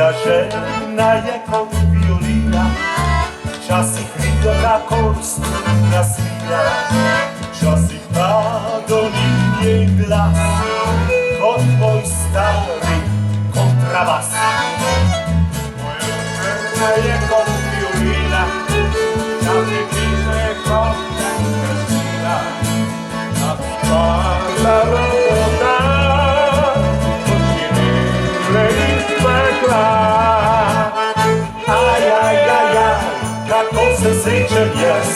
Moja žena je kod violina, časih vidio kako struna svira, časih padoni njen glas, kod tvoj stari kontrabas. Moja žena je kod violina, časih vidio kod struna svira, časih padoni kako se srećem jaz,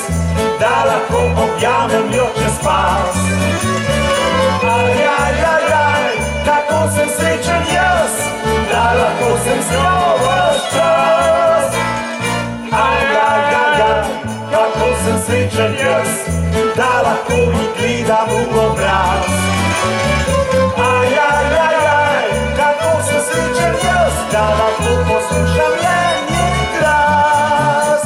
da lahko objamem jo čez pas. Kako sem srečen jaz, da lahko sem z njo ves čas. Kako sem srečen jaz, da lahko ji gledam v obraz. Kako sem srečen jaz, da lahko poslušam njen glas.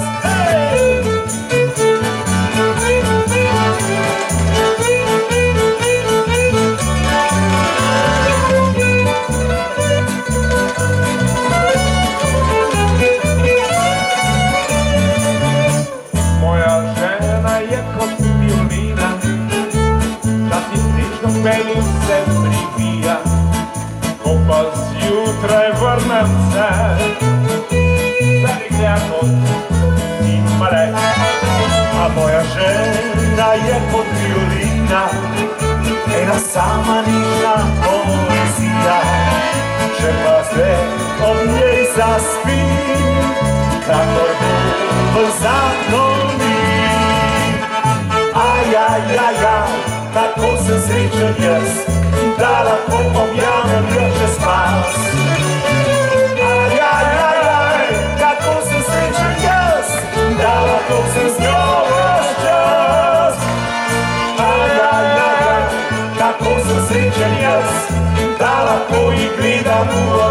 Moja žena je kot violina, da ti nežno penim se privija. Ko pa zjutraj vrnem se, velik nekod in mre. A moja žena je kot violina, ena sama nižna poezija. Če pa zdaj ob njej zaspim, kakor bo zakloni. Kako sem srečen jaz, da lahko objamem jo čez pas. Kako sem srečen jaz, da lahko sem z njo ves čas. Kako sem srečen jaz, da lahko ji gledam v